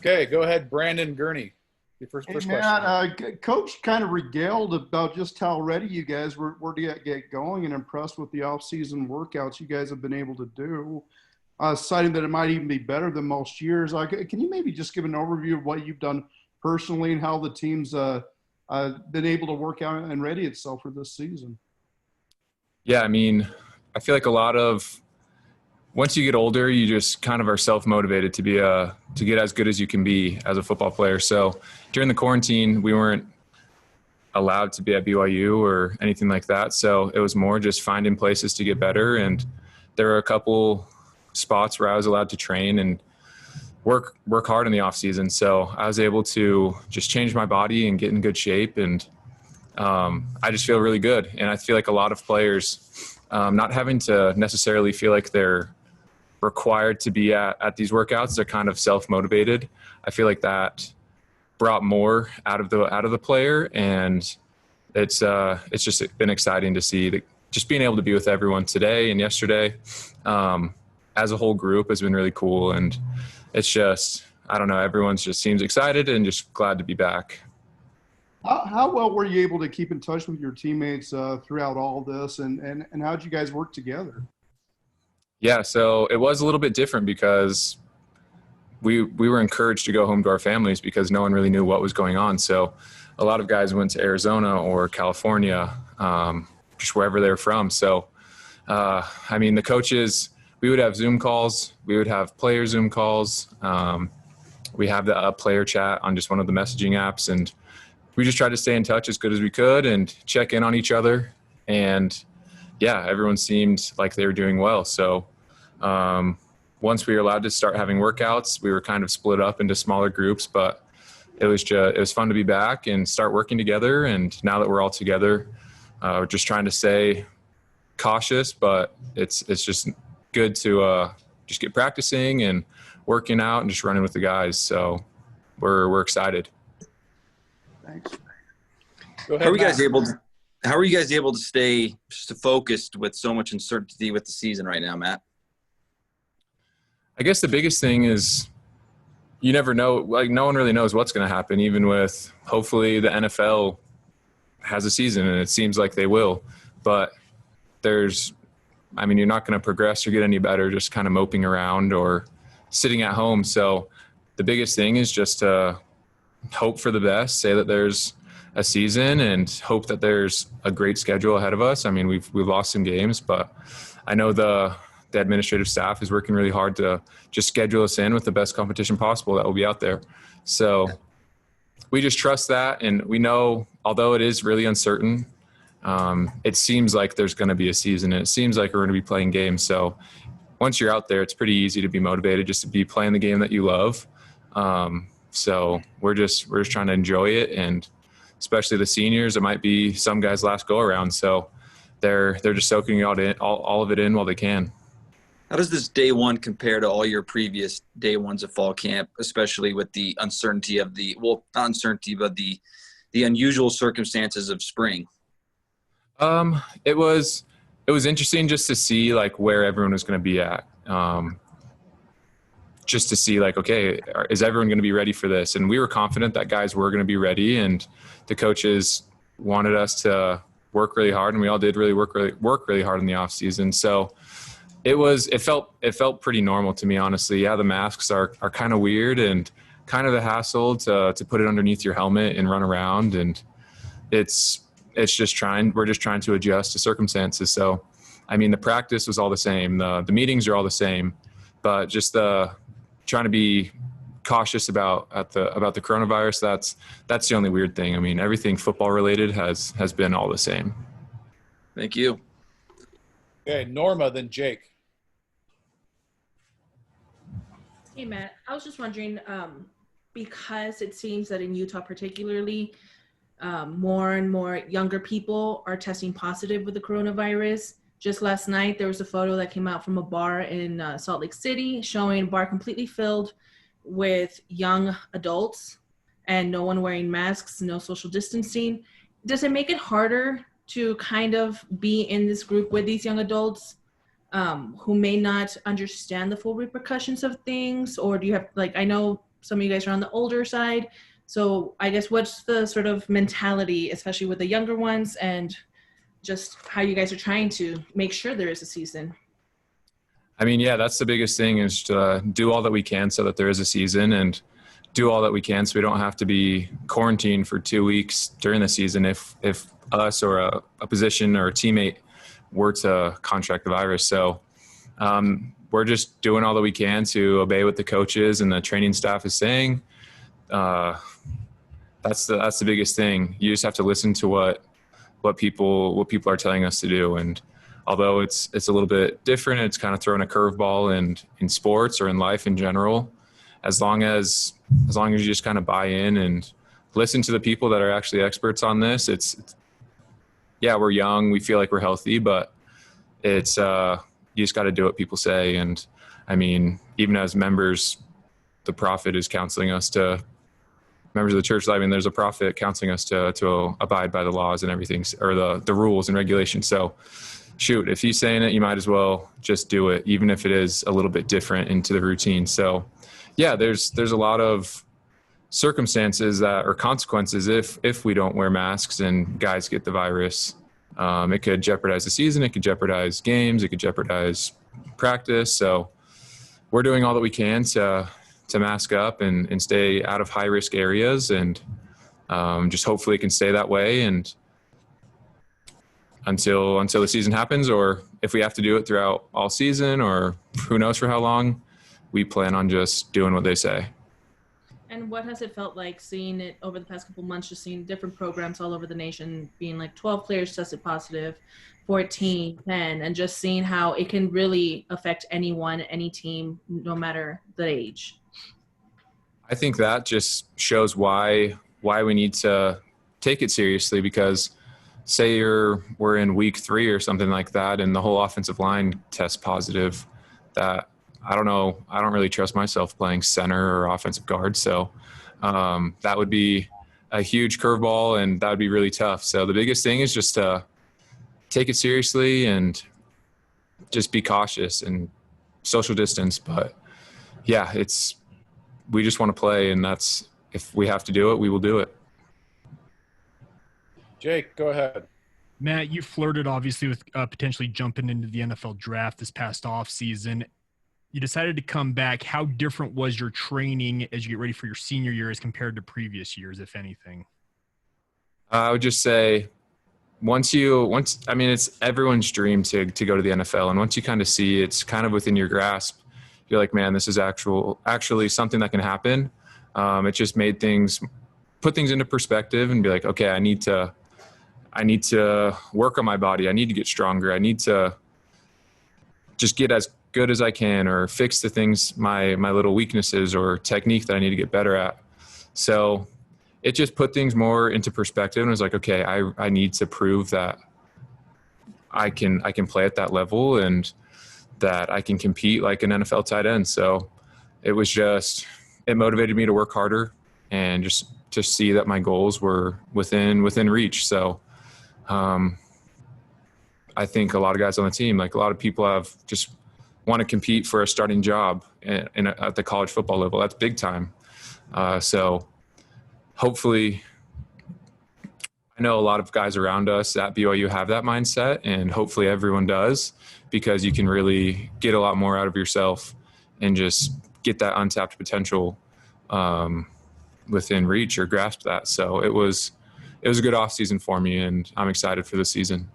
Okay, go ahead, Brandon Gurney. Your first Hey, question. Matt, Coach kind of regaled about just how ready you guys were to get going and impressed with the off-season workouts you guys have been able to do, citing that it might even be better than most years. Can you maybe just give an overview of what you've done personally and how the team's been able to work out and ready itself for this season? Yeah, I mean, I feel like once you get older, you just kind of are self-motivated to get as good as you can be as a football player. So during the quarantine, we weren't allowed to be at BYU or anything like that. So it was more just finding places to get better. And there were a couple spots where I was allowed to train and work hard in the off season. So I was able to just change my body and get in good shape. And I just feel really good. And I feel like a lot of players, not having to necessarily feel like they're required to be at these workouts, they're kind of self-motivated. I feel like that brought more out of the player, and it's just been exciting to see just being able to be with everyone today and yesterday as a whole group has been really cool. And it's just, I don't know, everyone just seems excited and just glad to be back. How well were you able to keep in touch with your teammates throughout all this, and how did you guys work together? Yeah, so it was a little bit different because we were encouraged to go home to our families because no one really knew what was going on. So a lot of guys went to Arizona or California, just wherever they're from. So, I mean, the coaches, we would have Zoom calls. We would have player Zoom calls. We have the player chat on just one of the messaging apps. And we just tried to stay in touch as good as we could and check in on each other. And yeah, everyone seemed like they were doing well. So once we were allowed to start having workouts, we were kind of split up into smaller groups, but it was fun to be back and start working together. And now that we're all together, we're just trying to stay cautious, but it's just good to just get practicing and working out and just running with the guys. So we're excited. Thanks. Go ahead, How are you guys able to stay just focused with so much uncertainty with the season right now, Matt? I guess the biggest thing is you never know. Like, no one really knows what's going to happen, even with hopefully the NFL has a season, and it seems like they will. But you're not going to progress or get any better just kind of moping around or sitting at home. So the biggest thing is just to hope for the best, say that there's a season, and hope that there's a great schedule ahead of us. I mean, we've lost some games, but I know the administrative staff is working really hard to just schedule us in with the best competition possible that will be out there. So we just trust that, and we know, although it is really uncertain, it seems like there's going to be a season, and it seems like we're going to be playing games. So once you're out there, it's pretty easy to be motivated just to be playing the game that you love. So we're just trying to enjoy it, and especially the seniors, it might be some guys' last go around. So they're just soaking all of it in while they can. How does this day one compare to all your previous day ones of fall camp, especially with the uncertainty of not uncertainty, but the unusual circumstances of spring? It was interesting just to see like where everyone was going to be at. Just to see like, okay, is everyone going to be ready for this? And we were confident that guys were going to be ready, and the coaches wanted us to work really hard, and we all did work really hard in the off season. So it felt pretty normal to me, honestly. Yeah, the masks are kind of weird and kind of the hassle to put it underneath your helmet and run around, and we're just trying to adjust to circumstances. So, I mean, the practice was all the same, the meetings are all the same, but just trying to be cautious about the coronavirus. That's the only weird thing. I mean, everything football related has been all the same. Thank you. Okay, Norma, then Jake. Hey, Matt, I was just wondering, because it seems that in Utah particularly, more and more younger people are testing positive with the coronavirus. Just last night, there was a photo that came out from a bar in Salt Lake City showing a bar completely filled with young adults and no one wearing masks, no social distancing. Does it make it harder to kind of be in this group with these young adults who may not understand the full repercussions of things? Or do you have, like, I know some of you guys are on the older side. So I guess what's the sort of mentality, especially with the younger ones, and just how you guys are trying to make sure there is a season? I mean, yeah, that's the biggest thing, is to do all that we can so that there is a season, and do all that we can so we don't have to be quarantined for 2 weeks during the season if us or a position or a teammate were to contract the virus. So we're just doing all that we can to obey what the coaches and the training staff is saying. That's the biggest thing. You just have to listen to what people are telling us to do. And although it's a little bit different, it's kind of throwing a curveball in sports or in life in general. As long as you just kind of buy in and listen to the people that are actually experts on this, yeah, we're young, we feel like we're healthy, but it's you just got to do what people say. And I mean, even as members, the prophet is counseling us to, members of the church, I mean, there's a prophet counseling us to abide by the laws and everything, or the rules and regulations. So shoot, if he's saying it, you might as well just do it, even if it is a little bit different into the routine. So yeah, there's a lot of circumstances or consequences if we don't wear masks and guys get the virus. It could jeopardize the season, it could jeopardize games, it could jeopardize practice. So we're doing all that we can to mask up and stay out of high risk areas, and just hopefully it can stay that way and until the season happens, or if we have to do it throughout all season, or who knows for how long, we plan on just doing what they say. And what has it felt like seeing it over the past couple months, just seeing different programs all over the nation being like 12 players tested positive, 14, 10, and just seeing how it can really affect anyone, any team, no matter the age? I think that just shows why we need to take it seriously, because say we're in week 3 or something like that and the whole offensive line tests positive, that I don't know. I don't really trust myself playing center or offensive guard. So that would be a huge curveball, and that would be really tough. So the biggest thing is just to take it seriously and just be cautious and social distance. But yeah, we just want to play, and that's, if we have to do it, we will do it. Jake, go ahead. Matt, you flirted obviously with potentially jumping into the NFL draft this past offseason. You decided to come back. How different was your training as you get ready for your senior year as compared to previous years, if anything? I would just say I mean, it's everyone's dream to go to the NFL. And once you kind of see it's kind of within your grasp, you're like, man, this is actually something that can happen. It just put things into perspective and be like, okay, I need to work on my body. I need to get stronger. I need to just get as good as I can, or fix the things, my little weaknesses or technique that I need to get better at. So it just put things more into perspective, and it was like, okay, I need to prove that I can play at that level and that I can compete like an NFL tight end. So it motivated me to work harder and just to see that my goals were within reach. So I think a lot of guys on the team, like a lot of people want to compete for a starting job at the college football level. That's big time. So hopefully, I know a lot of guys around us at BYU have that mindset, and hopefully everyone does, because you can really get a lot more out of yourself and just get that untapped potential within reach, or grasp that. So it was a good off season for me, and I'm excited for the season.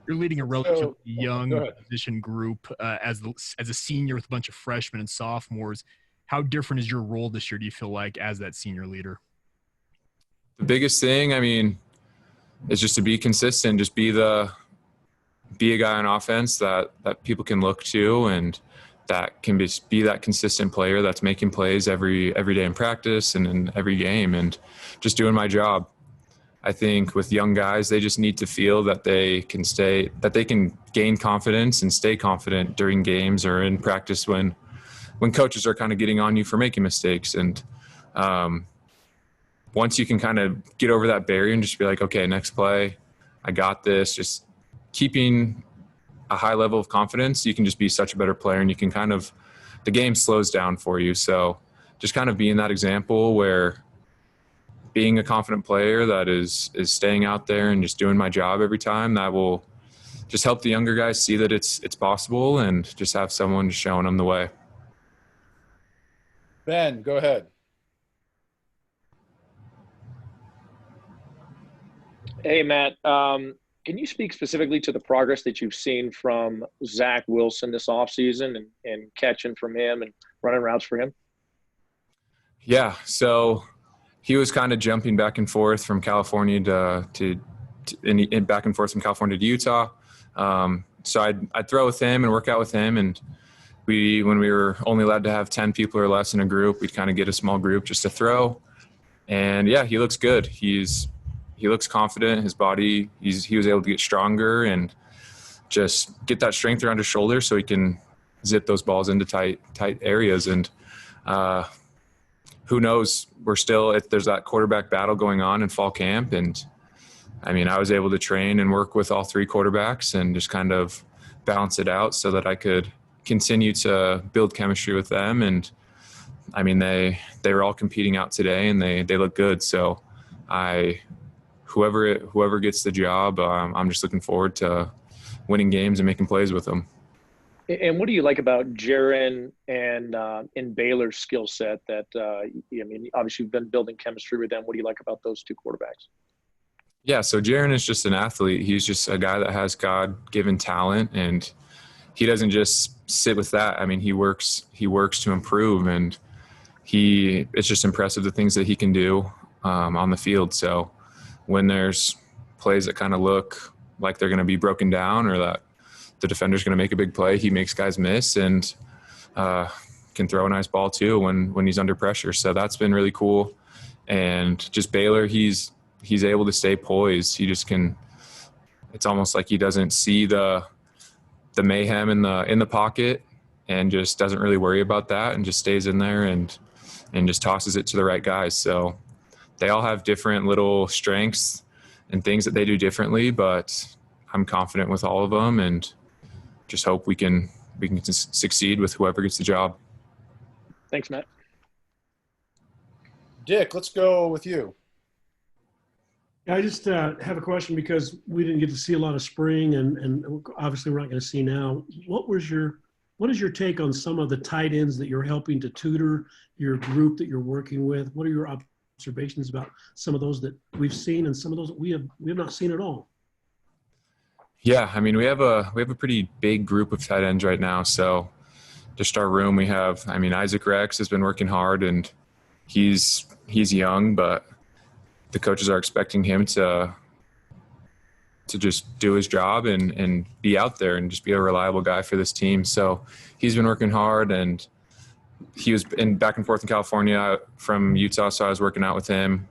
You're leading a relatively young position group as a senior with a bunch of freshmen and sophomores. How different is your role this year, do you feel like, as that senior leader? The biggest thing, I mean, is just to be consistent, just be a guy on offense that people can look to, and that can be that consistent player that's making plays every day in practice and in every game, and just doing my job. I think with young guys, they just need to feel that they can gain confidence and stay confident during games or in practice when coaches are kind of getting on you for making mistakes. And once you can kind of get over that barrier and just be like, okay, next play, I got this, just keeping a high level of confidence, you can just be such a better player, and you can the game slows down for you. So just kind of being that example where being a confident player that is staying out there and just doing my job every time, that will just help the younger guys see that it's possible and just have someone showing them the way. Ben, go ahead. Hey, Matt. Can you speak specifically to the progress that you've seen from Zach Wilson this offseason and catching from him and running routes for him? Yeah, so he was kind of jumping back and forth from California and back and forth from California to Utah. So I'd throw with him and work out with him. And when we were only allowed to have 10 people or less in a group, we'd kind of get a small group just to throw. And yeah, he looks good. He looks confident. His body, he was able to get stronger and just get that strength around his shoulder so he can zip those balls into tight areas. And who knows, there's that quarterback battle going on in fall camp. And I mean, I was able to train and work with all three quarterbacks and just kind of balance it out so that I could continue to build chemistry with them. And I mean, they were all competing out today and they look good. So whoever gets the job, I'm just looking forward to winning games and making plays with them. And what do you like about Jaron and Baylor's skill set? That I mean, obviously you've been building chemistry with them. What do you like about those two quarterbacks? Yeah, so Jaron is just an athlete. He's just a guy that has God-given talent, and he doesn't just sit with that. I mean, he works to improve, and it's just impressive the things that he can do on the field. So when there's plays that kind of look like they're going to be broken down or that the defender's going to make a big play, he makes guys miss and can throw a nice ball too when he's under pressure. So that's been really cool. And just Baylor, he's able to stay poised. He just can. It's almost like he doesn't see the mayhem in the pocket and just doesn't really worry about that and just stays in there and just tosses it to the right guys. So they all have different little strengths and things that they do differently, but I'm confident with all of them and just hope we can succeed with whoever gets the job. Thanks, Matt. Dick, let's go with you. I just have a question because we didn't get to see a lot of spring and obviously we're not going to see now. What is your take on some of the tight ends that you're helping to tutor, your group that you're working with? What are your observations about some of those that we've seen and some of those that we have not seen at all? Yeah, I mean, we have a pretty big group of tight ends right now. So just our room, we have, I mean, Isaac Rex has been working hard and he's young, but the coaches are expecting him to just do his job and be out there and just be a reliable guy for this team. So he's been working hard, and he was back and forth in California from Utah. So I was working out with him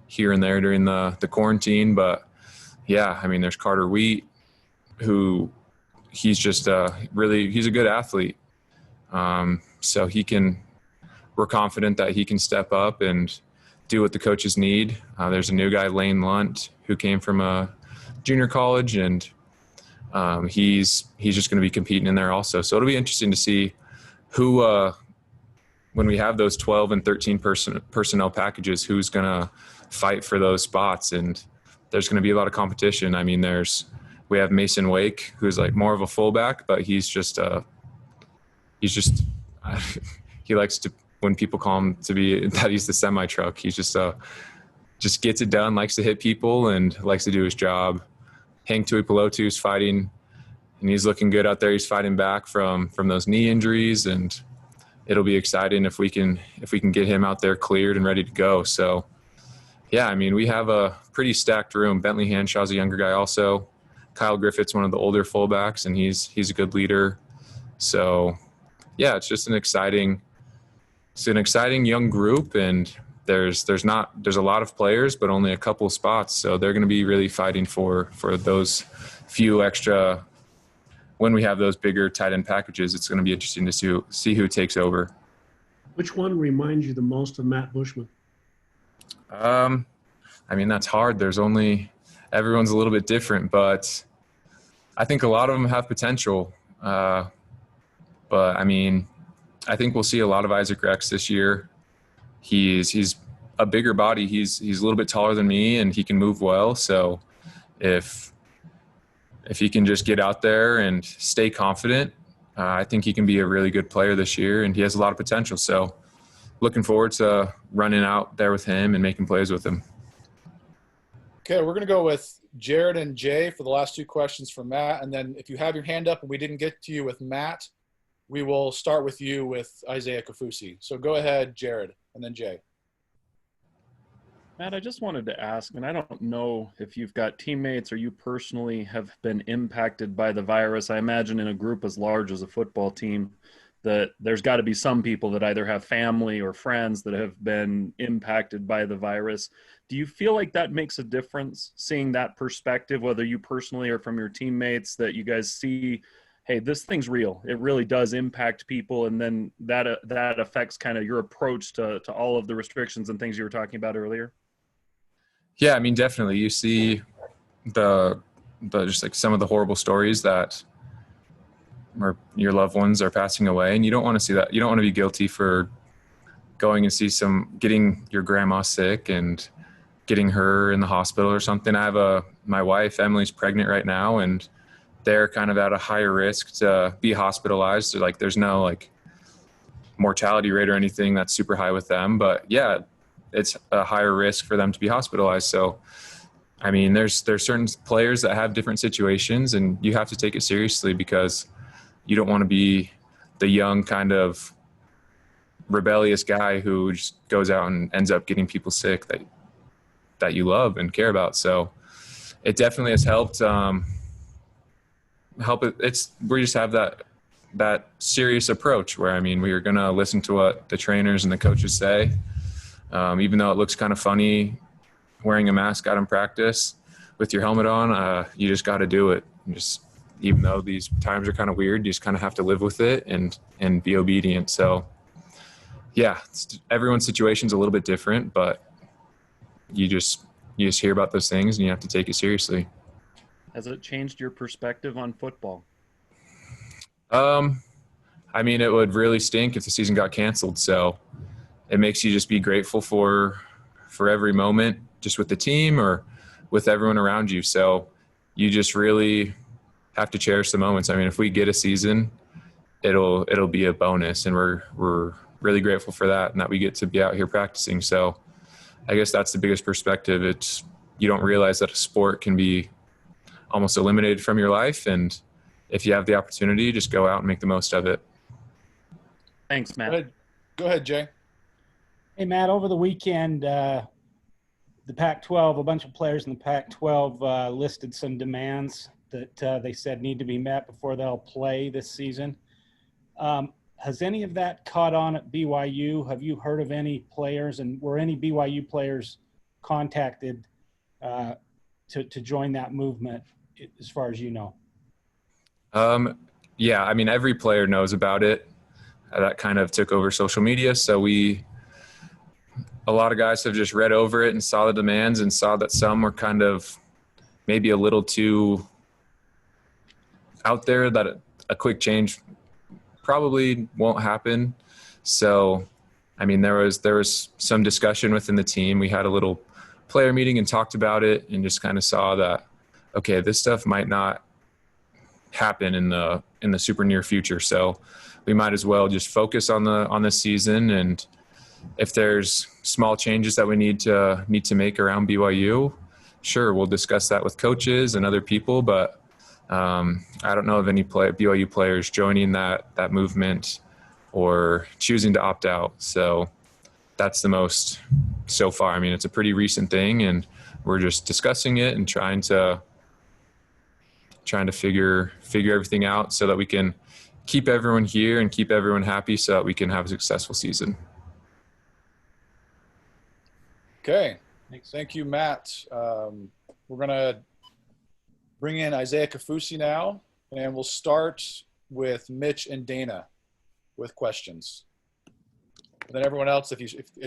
here and there during the quarantine. But yeah, I mean, there's Carter Wheat, who he's just he's a good athlete. So we're confident that he can step up and do what the coaches need. There's a new guy, Lane Lunt, who came from a junior college, and he's just going to be competing in there also. So it'll be interesting to see who, when we have those 12 and 13 personnel packages, who's going to fight for those spots. And there's going to be a lot of competition. I mean, we have Mason Wake, who's like more of a fullback, but he likes to, when people call him that he's the semi truck, he's just gets it done, likes to hit people and likes to do his job. Hank Tuipulotu's fighting, and he's looking good out there. He's fighting back from those knee injuries, and it'll be exciting if we can get him out there cleared and ready to go. So yeah, I mean, we have a pretty stacked room. Bentley Hanshaw's a younger guy also. Kyle Griffith's one of the older fullbacks, and he's a good leader. So yeah, it's just an exciting young group, and there's a lot of players, but only a couple of spots. So they're going to be really fighting for those few extra. When we have those bigger tight end packages, it's going to be interesting to see who takes over. Which one reminds you the most of Matt Bushman? I mean, that's hard. Everyone's a little bit different, but I think a lot of them have potential. But I mean, I think we'll see a lot of Isaac Rex this year. he's a bigger body. He's a little bit taller than me, and he can move well. So if he can just get out there and stay confident, I think he can be a really good player this year, and he has a lot of potential. So looking forward to running out there with him and making plays with him. Okay, we're going to go with Jared and Jay for the last two questions from Matt. And then if you have your hand up and we didn't get to you with Matt, we will start with you with Isaiah Kafusi. So go ahead, Jared, and then Jay. Matt, I just wanted to ask, and I don't know if you've got teammates or you personally have been impacted by the virus. I imagine in a group as large as a football team that there's got to be some people that either have family or friends that have been impacted by the virus. Do you feel like that makes a difference, seeing that perspective, whether you personally or from your teammates, that you guys see, hey, this thing's real. It really does impact people, and then that affects kind of your approach to all of the restrictions and things you were talking about earlier? Yeah, I mean, definitely. You see the just like some of the horrible stories that your loved ones are passing away, and you don't want to see that. You don't want to be guilty for going and getting your grandma sick and getting her in the hospital or something. I have my wife, Emily's pregnant right now, and they're kind of at a higher risk to be hospitalized. So, like, there's no like mortality rate or anything that's super high with them, but yeah, it's a higher risk for them to be hospitalized. So, I mean, there's certain players that have different situations, and you have to take it seriously because you don't want to be the young kind of rebellious guy who just goes out and ends up getting people sick that you love and care about. So it definitely has helped. We just have that serious approach where, I mean, we are going to listen to what the trainers and the coaches say. Even though it looks kind of funny wearing a mask out in practice with your helmet on, you just got to do it. Even though these times are kind of weird, you just kind of have to live with it and be obedient. So yeah, everyone's situation's a little bit different, but you just hear about those things and you have to take it seriously. Has it changed your perspective on football? I mean, it would really stink if the season got canceled. So it makes you just be grateful for every moment, just with the team or with everyone around you. So you just really have to cherish the moments. I mean, if we get a season, it'll be a bonus, and we're really grateful for that, and that we get to be out here practicing. So I guess that's the biggest perspective. You don't realize that a sport can be almost eliminated from your life, and if you have the opportunity, just go out and make the most of it. Thanks, Matt. Go ahead, Jay. Hey, Matt, over the weekend, the Pac-12, a bunch of players in the Pac-12 listed some demands that they said need to be met before they'll play this season. Has any of that caught on at BYU? Have you heard of any players, and were any BYU players contacted to join that movement, as far as you know? Yeah, I mean, every player knows about it. That kind of took over social media. So a lot of guys have just read over it and saw the demands and saw that some were kind of maybe a little too out there, that a quick change probably won't happen. So, I mean, there was some discussion within the team. We had a little player meeting and talked about it and just kind of saw that, okay, this stuff might not happen in the super near future. So we might as well just focus on the season, and if there's small changes that we need to make around BYU, sure, we'll discuss that with coaches and other people, but I don't know of any BYU players joining that movement or choosing to opt out. So that's the most so far. I mean, it's a pretty recent thing, and we're just discussing it and trying to figure everything out so that we can keep everyone here and keep everyone happy so that we can have a successful season. Okay. Thank you, Matt. We're going to bring in Isaiah Kafusi now, and we'll start with Mitch and Dana with questions. And then everyone else,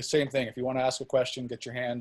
same thing. If you want to ask a question, get your hand